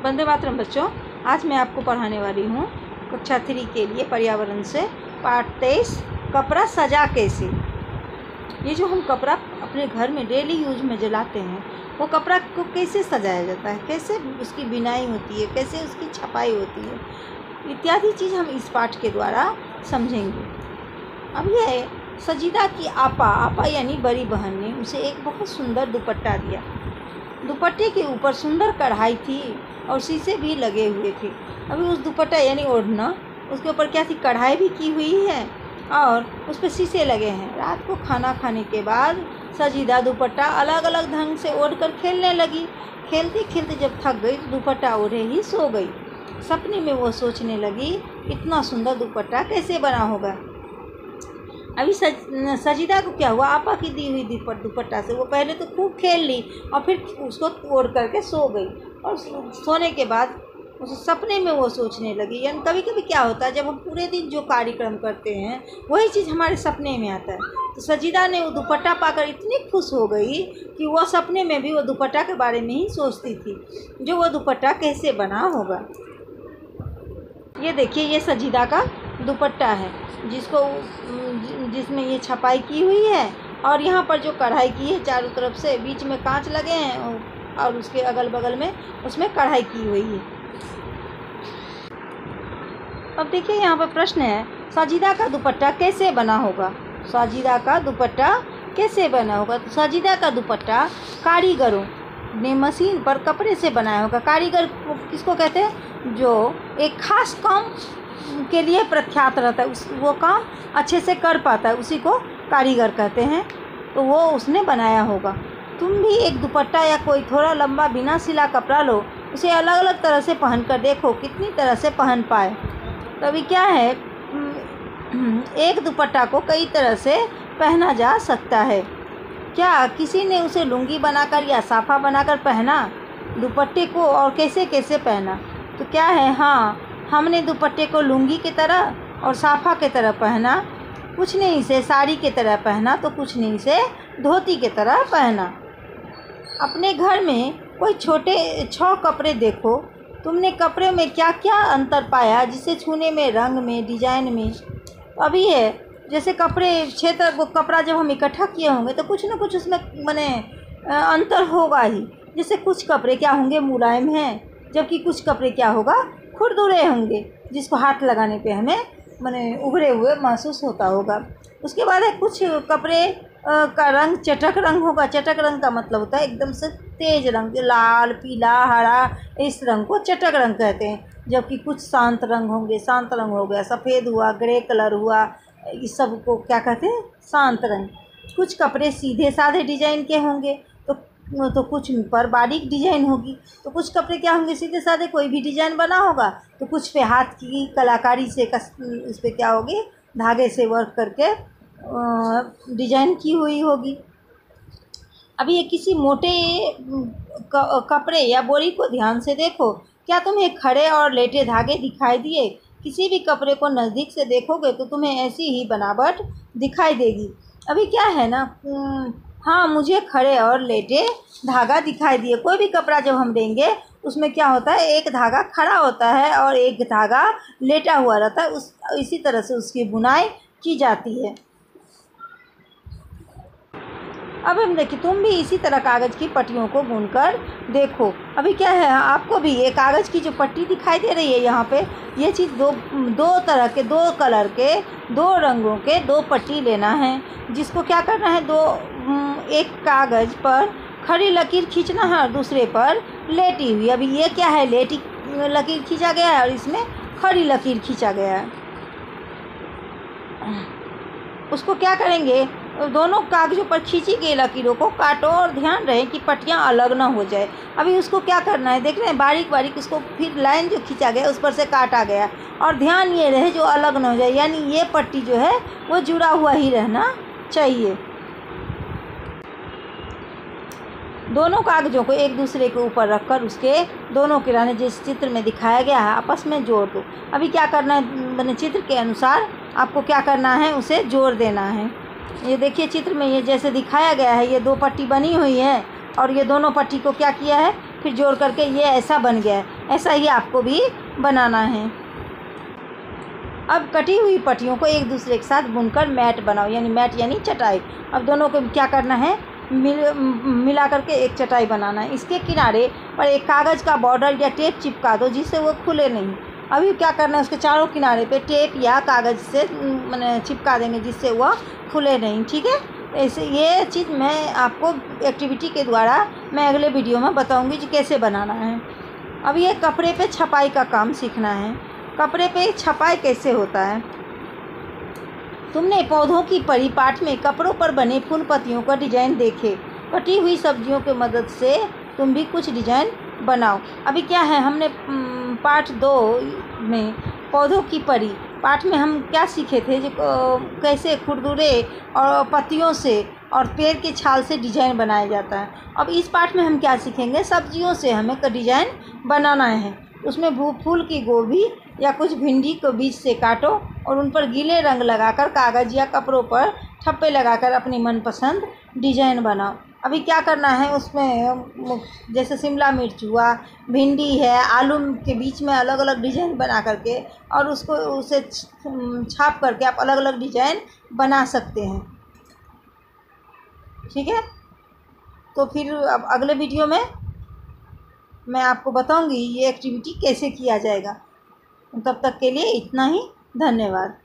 वंदे मातरम बच्चों, आज मैं आपको पढ़ाने वाली हूँ कक्षा 3 के लिए पर्यावरण से पाठ 23 कपड़ा सजा कैसे। ये जो हम कपड़ा अपने घर में डेली यूज में जलाते हैं वो कपड़ा को कैसे सजाया जाता है, कैसे उसकी बिनाई होती है, कैसे उसकी छपाई होती है, इत्यादि चीज़ हम इस पाठ के द्वारा समझेंगे। अब यह सजीदा की आपा यानी बड़ी बहन ने उसे एक बहुत सुंदर दुपट्टा दिया। दुपट्टे के ऊपर सुंदर कढ़ाई थी और शीशे भी लगे हुए थे। अभी उस दुपट्टा यानी ओढ़ना, उसके ऊपर क्या थी, कढ़ाई भी की हुई है और उस पर शीशे लगे हैं। रात को खाना खाने के बाद सजीदा दुपट्टा अलग अलग ढंग से ओढ़ कर खेलने लगी। खेलते खेलते जब थक गई तो दुपट्टा ओढ़े ही सो गई। सपने में वो सोचने लगी इतना सुंदर दुपट्टा कैसे बना होगा। अभी सजीदा को क्या हुआ, आपा की दी हुई दुपट्टा से वो पहले तो खूब खेल ली और फिर उसको ओढ़ करके सो गई। और सोने के बाद उस सपने में वो सोचने लगी। यानी कभी कभी क्या होता है, जब हम पूरे दिन जो कार्यक्रम करते हैं वही चीज़ हमारे सपने में आता है। तो सजीदा ने वो दुपट्टा पाकर इतनी खुश हो गई कि वो सपने में भी वो दुपट्टा के बारे में ही सोचती थी, जो वो दुपट्टा कैसे बना होगा। ये देखिए, ये सजीदा का दुपट्टा है जिसमें ये छपाई की हुई है और यहाँ पर जो कढ़ाई की है चारों तरफ से, बीच में कांच लगे हैं और उसके अगल बगल में उसमें कढ़ाई की हुई है। अब देखिए यहाँ पर प्रश्न है, सजीदा का दुपट्टा कैसे बना होगा। सजीदा का दुपट्टा कैसे बना होगा। तो सजीदा का दुपट्टा कारीगरों ने मशीन पर कपड़े से बनाया होगा। कारीगर किसको कहते हैं, जो एक खास काम के लिए प्रख्यात रहता है, वो काम अच्छे से कर पाता है, उसी को कारीगर कहते हैं। तो वो उसने बनाया होगा। तुम भी एक दुपट्टा या कोई थोड़ा लंबा बिना सिला कपड़ा लो, उसे अलग अलग तरह से पहन कर देखो कितनी तरह से पहन पाए। तो अभी क्या है, एक दुपट्टा को कई तरह से पहना जा सकता है। क्या किसी ने उसे लुंगी बनाकर या साफा बनाकर पहना दुपट्टे को, और कैसे कैसे पहना। तो क्या है, हाँ, हमने दुपट्टे को लुंगी की तरह और साफा की तरह पहना। कुछ ने इसे साड़ी की तरह पहना तो कुछ ने इसे धोती की तरह पहना। अपने घर में कोई छोटे 6 कपड़े देखो, तुमने कपड़े में क्या क्या अंतर पाया, जिसे छूने में, रंग में, डिजाइन में। अभी है जैसे कपड़े क्षेत्र वो कपड़ा जब हम इकट्ठा किए होंगे तो कुछ ना कुछ उसमें माने अंतर होगा ही। जैसे कुछ कपड़े क्या होंगे, मुलायम हैं, जबकि कुछ कपड़े क्या होगा, खुरदुरे होंगे, जिसको हाथ लगाने पे हमें माने उभरे हुए महसूस होता होगा। उसके बाद है कुछ कपड़े का रंग चटक रंग होगा। चटक रंग का मतलब होता है एकदम से तेज रंग, लाल, पीला, हरा, इस रंग को चटक रंग कहते हैं। जबकि कुछ शांत रंग होंगे, शांत रंग हो गया, सफ़ेद हुआ, ग्रे कलर हुआ, इस सब को क्या कहते हैं, शांत रंग। कुछ कपड़े सीधे साधे डिजाइन के होंगे तो कुछ पर बारीक डिजाइन होगी। तो कुछ कपड़े क्या होंगे, सीधे साधे, कोई भी डिजाइन बना होगा। तो कुछ पे हाथ की कलाकारी से उस पर क्या होगी, धागे से वर्क करके डिजाइन की हुई होगी। अभी ये किसी मोटे कपड़े या बोरी को ध्यान से देखो, क्या तुम्हें खड़े और लेटे धागे दिखाई दिए। किसी भी कपड़े को नज़दीक से देखोगे तो तुम्हें ऐसी ही बनावट दिखाई देगी। अभी क्या है ना, हाँ, मुझे खड़े और लेटे धागा दिखाई दिए। कोई भी कपड़ा जब हम देंगे उसमें क्या होता है, एक धागा खड़ा होता है और एक धागा लेटा हुआ रहता है। इसी तरह से उसकी बुनाई की जाती है। अब हम देखिए, तुम भी इसी तरह कागज़ की पट्टियों को बुनकर देखो। अभी क्या है, आपको भी ये कागज़ की जो पट्टी दिखाई दे रही है यहाँ पे, ये चीज़ दो तरह के, 2 कलर के, 2 रंगों के 2 पट्टी लेना है। जिसको क्या करना है, एक कागज़ पर खड़ी लकीर खींचना है और दूसरे पर लेटी हुई। अभी ये क्या है, लेटी लकीर खींचा गया है और इसमें खड़ी लकीर खींचा गया है। उसको क्या करेंगे, दोनों कागज़ों पर खींची गई लकीरों को काटो और ध्यान रहे कि पट्टियाँ अलग ना हो जाए। अभी उसको क्या करना है, देख रहे हैं, बारीक बारीक उसको फिर लाइन जो खींचा गया उस पर से काटा गया और ध्यान ये रहे जो अलग ना हो जाए, यानी ये पट्टी जो है वो जुड़ा हुआ ही रहना चाहिए। दोनों कागज़ों को एक दूसरे के ऊपर रखकर उसके दोनों किनारे जिस चित्र में दिखाया गया है आपस में जोड़ दो। अभी क्या करना है, मैंने चित्र के अनुसार आपको क्या करना है, उसे जोड़ देना है। ये देखिए चित्र में ये जैसे दिखाया गया है, ये 2 पट्टी बनी हुई है और ये दोनों पट्टी को क्या किया है, फिर जोड़ करके ये ऐसा बन गया है। ऐसा ही आपको भी बनाना है। अब कटी हुई पट्टियों को एक दूसरे के साथ बुनकर मैट बनाओ, यानी मैट यानी चटाई। अब दोनों को क्या करना है, मिला करके एक चटाई बनाना है। इसके किनारे पर एक कागज़ का बॉर्डर या टेप चिपका दो जिससे वो खुले नहीं। अभी क्या करना है, उसके चारों किनारे पे टेप या कागज़ से मैंने चिपका देंगे जिससे वह खुले नहीं। ठीक है, ऐसे ये चीज़ मैं आपको एक्टिविटी के द्वारा मैं अगले वीडियो में बताऊंगी कि कैसे बनाना है। अब ये कपड़े पे छपाई का काम सीखना है। कपड़े पे छपाई कैसे होता है। तुमने पौधों की परिपाट में कपड़ों पर बने फूल पत्तियों का डिजाइन देखे। कटी हुई सब्जियों की मदद से तुम भी कुछ डिजाइन बनाओ। अभी क्या है, हमने पार्ट 2 में पौधों की परी पाठ में हम क्या सीखे थे, जो कैसे खुरदुरे और पत्तियों से और पेड़ के छाल से डिजाइन बनाया जाता है। अब इस पाठ में हम क्या सीखेंगे, सब्जियों से हमें डिजाइन बनाना है। उसमें फूल की गोभी या कुछ भिंडी को बीच से काटो और उन पर गीले रंग लगाकर कागज़ या कपड़ों पर ठप्पे लगाकर अपनी मनपसंद डिजाइन बनाओ। अभी क्या करना है, उसमें जैसे शिमला मिर्च हुआ, भिंडी है, आलू के बीच में अलग अलग डिजाइन बना करके और उसे छाप करके आप अलग अलग डिजाइन बना सकते हैं। ठीक है, तो फिर अब अगले वीडियो में मैं आपको बताऊंगी ये एक्टिविटी कैसे किया जाएगा। तब तक के लिए इतना ही, धन्यवाद।